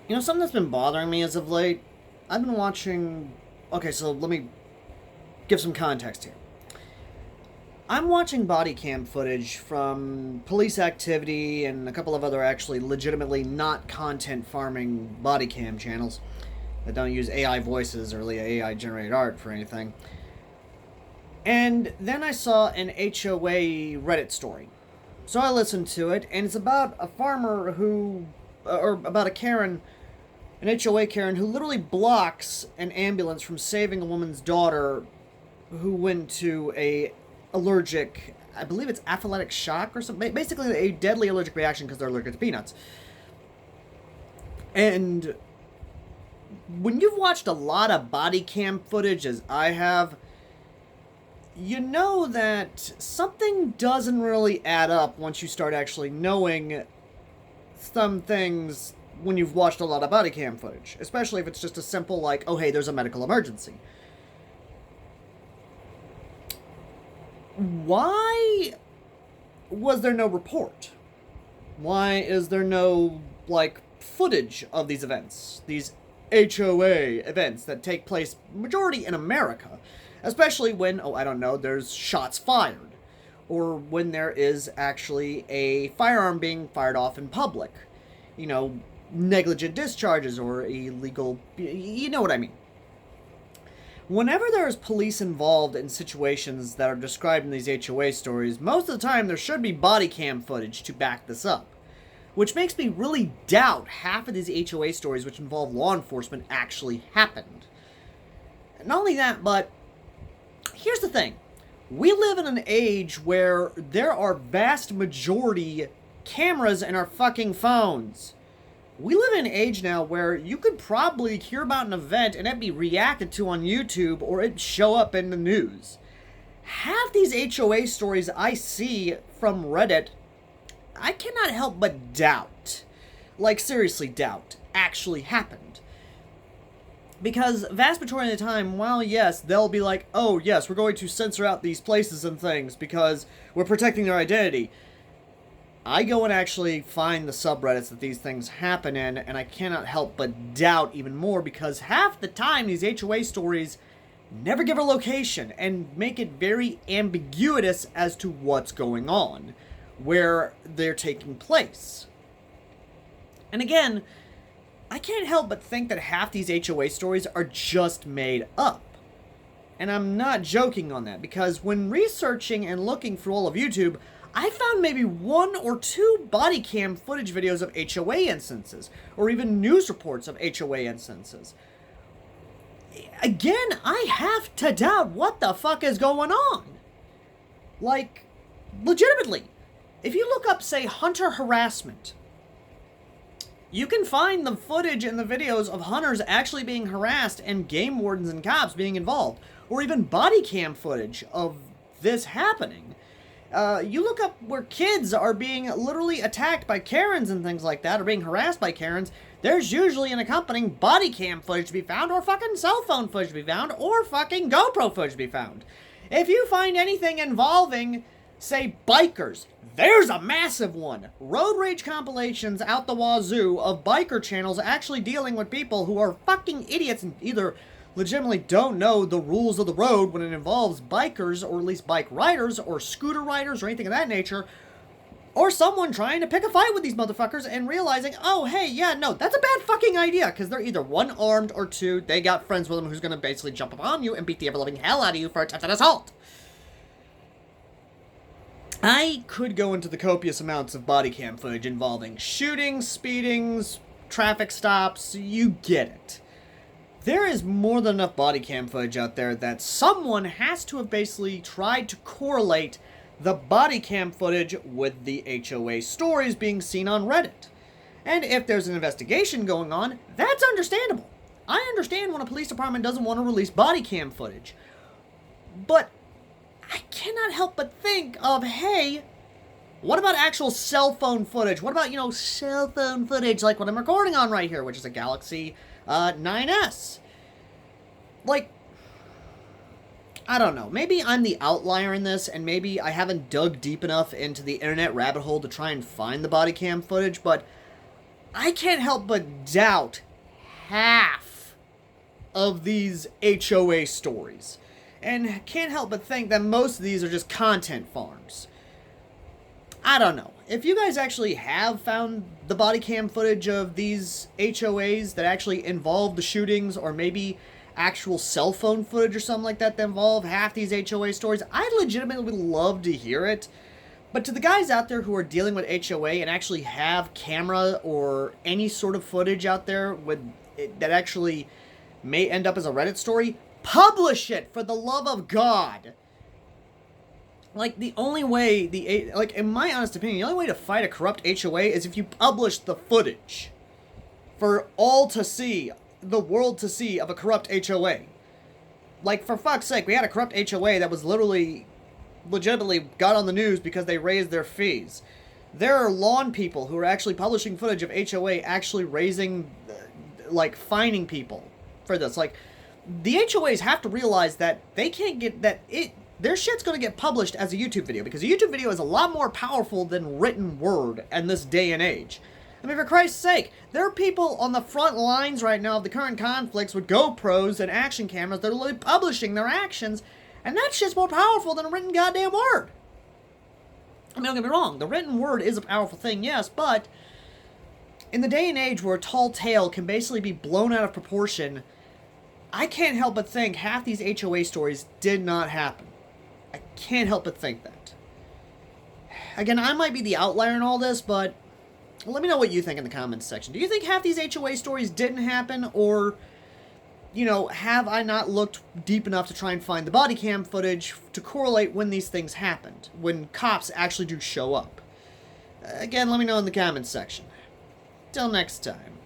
You know, something that's been bothering me as of late, I've been watching. Okay, so let me give some context here. I'm watching body cam footage from police activity and a couple of other actually legitimately not content farming body cam channels that don't use AI voices or AI generated art for anything. And then I saw an HOA Reddit story. So I listened to it, and it's about a farmer who, or about a Karen, an HOA Karen, who literally blocks an ambulance from saving a woman's daughter who went to a allergic, I believe it's anaphylactic shock or something, basically a deadly allergic reaction because they're allergic to peanuts. And when you've watched a lot of body cam footage, as I have, you know that something doesn't really add up once you start actually knowing some things when you've watched a lot of body cam footage, especially if it's just a simple like, oh hey, there's a medical emergency. Why was there no report? Why is there no like footage of these events, these HOA events that take place majority in America, especially when, oh I don't know, there's shots fired, or when there is actually a firearm being fired off in public, you know, negligent discharges or illegal, you know what I mean. Whenever there is police involved in situations that are described in these HOA stories, most of the time there should be body cam footage to back this up. Which makes me really doubt half of these HOA stories which involve law enforcement actually happened. Not only that, but here's the thing. We live in an age where there are vast majority cameras in our fucking phones. We live in an age now where you could probably hear about an event and it be reacted to on YouTube or it show up in the news. Half these HOA stories I see from Reddit, I cannot help but doubt, like seriously doubt, actually happened. Because vast majority of the time, while yes, they'll be like, oh yes, we're going to censor out these places and things because we're protecting their identity. I go and actually find the subreddits that these things happen in, and I cannot help but doubt even more because half the time these HOA stories never give a location and make it very ambiguous as to what's going on, where they're taking place. And again, I can't help but think that half these HOA stories are just made up. And I'm not joking on that, because when researching and looking through all of YouTube, I found maybe one or two body cam footage videos of HOA instances, or even news reports of HOA instances. Again, I have to doubt what the fuck is going on. Like, legitimately, if you look up, say, hunter harassment, you can find the footage and the videos of hunters actually being harassed and game wardens and cops being involved, or even body cam footage of this happening. You look up where kids are being literally attacked by Karens and things like that, or being harassed by Karens, there's usually an accompanying body cam footage to be found, or fucking cell phone footage to be found, or fucking GoPro footage to be found. If you find anything involving, say, bikers, there's a massive one. Road rage compilations out the wazoo of biker channels actually dealing with people who are fucking idiots and either legitimately don't know the rules of the road when it involves bikers, or at least bike riders, or scooter riders, or anything of that nature, or someone trying to pick a fight with these motherfuckers and realizing, oh, hey, yeah, no, that's a bad fucking idea, because they're either one, armed, or two, they got friends with them who's gonna basically jump upon you and beat the ever-loving hell out of you for attempted assault. I could go into the copious amounts of body cam footage involving shootings, speedings, traffic stops, you get it. There is more than enough body cam footage out there that someone has to have basically tried to correlate the body cam footage with the HOA stories being seen on Reddit. And if there's an investigation going on, that's understandable. I understand when a police department doesn't want to release body cam footage. But I cannot help but think of, hey, what about actual cell phone footage? What about, cell phone footage like what I'm recording on right here, which is a Galaxy 9S. Like, I don't know. Maybe I'm the outlier in this, and maybe I haven't dug deep enough into the internet rabbit hole to try and find the body cam footage, but I can't help but doubt half of these HOA stories. And can't help but think that most of these are just content farms. I don't know. If you guys actually have found the body cam footage of these HOAs that actually involve the shootings, or maybe actual cell phone footage or something like that involve half these HOA stories, I'd legitimately love to hear it. But to the guys out there who are dealing with HOA and actually have camera or any sort of footage out there that actually may end up as a Reddit story, publish it, for the love of God. Like, the only way, in my honest opinion, the only way to fight a corrupt HOA is if you publish the footage for all to see, the world to see, of a corrupt HOA. Like, for fuck's sake, we had a corrupt HOA that was legitimately got on the news because they raised their fees. There are lawn people who are actually publishing footage of HOA actually fining people for this. Like, the HOAs have to realize that they can't get their shit's gonna get published as a YouTube video, because a YouTube video is a lot more powerful than written word in this day and age. I mean, for Christ's sake, there are people on the front lines right now of the current conflicts with GoPros and action cameras that are literally publishing their actions, and that shit's more powerful than a written goddamn word. I mean, don't get me wrong, the written word is a powerful thing, yes, but in the day and age where a tall tale can basically be blown out of proportion, I can't help but think half these HOA stories did not happen. I can't help but think that. Again, I might be the outlier in all this, but let me know what you think in the comments section. Do you think half these HOA stories didn't happen, or, you know, have I not looked deep enough to try and find the body cam footage to correlate when these things happened, when cops actually do show up? Again, let me know in the comments section. Till next time.